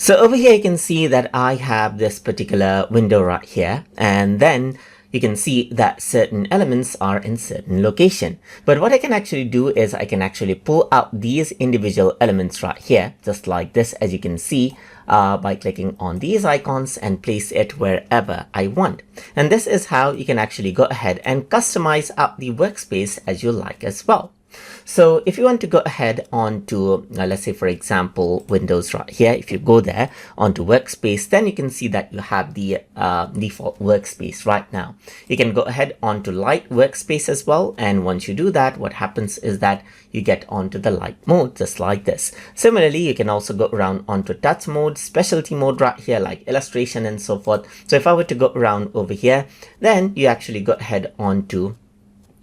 So over here, you can see that I have this particular window right here, and then you can see that certain elements are in certain location. But what I can actually do is I can actually pull out these individual elements right here, just like this, as you can see, by clicking on these icons and place it wherever I want. And this is how you can actually go ahead and customize out the workspace as you like as well. So if you want to go ahead onto, let's say for example, Windows right here, if you go there onto Workspace, then you can see that you have the default workspace right now. You can go ahead onto Light Workspace as well. And once you do that, what happens is that you get onto the light mode, just like this. Similarly, you can also go around onto touch mode, specialty mode right here, like illustration and so forth. So if I were to go around over here, then you actually go ahead onto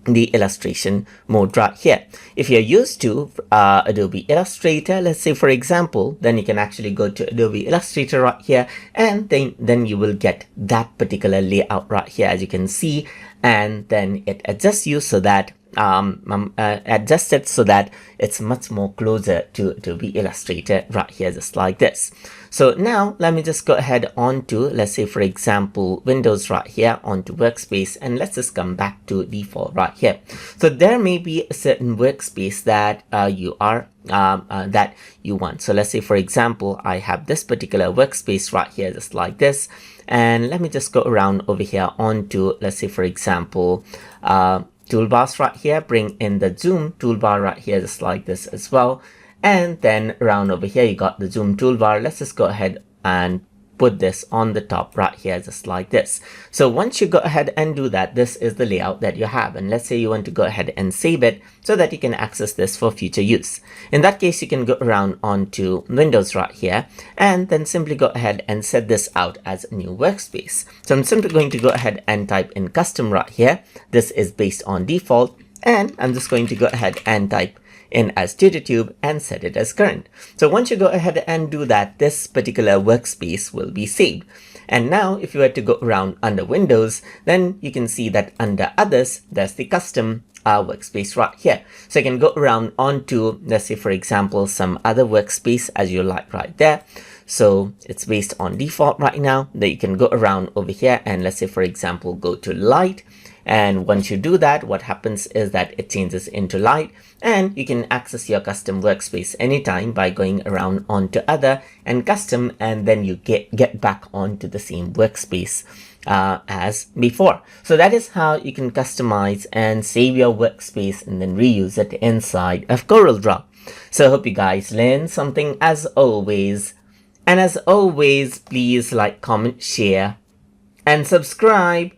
the illustration mode right here. If you're used to Adobe Illustrator, let's say for example, then you can actually go to Adobe Illustrator right here, and then you will get that particular layout right here, as you can see, and then it adjusts you so that adjusted so that it's much more closer to Adobe Illustrator right here, just like this. So now let me just go ahead onto, let's say for example, Windows right here onto Workspace, and let's just come back to default right here. So there may be a certain workspace that that you want. So let's say for example, I have this particular workspace right here, just like this. And let me just go around over here onto, let's say for example, toolbars right here, bring in the zoom toolbar right here, just like this as well. And then around over here, you got the zoom toolbar. Let's just go ahead and put this on the top right here, just like this. So once you go ahead and do that, this is the layout that you have. And let's say you want to go ahead and save it so that you can access this for future use. In that case, you can go around onto Windows right here, and then simply go ahead and set this out as a new workspace. So I'm simply going to go ahead and type in custom right here. This is based on default, and I'm just going to go ahead and type in as TutorTube and set it as current. So once you go ahead and do that, this particular workspace will be saved. And now if you were to go around under Windows, then you can see that under others, there's the custom workspace right here. So you can go around onto, let's say for example, some other workspace as you like right there. So it's based on default right now, that you can go around over here and let's say for example, go to light. And once you do that, what happens is that it changes into light, and you can access your custom workspace anytime by going around onto other and custom, and then you get back onto the same workspace as before. So that is how you can customize and save your workspace and then reuse it inside of CorelDRAW. So I hope you guys learned something as always. And as always, please like, comment, share, and subscribe.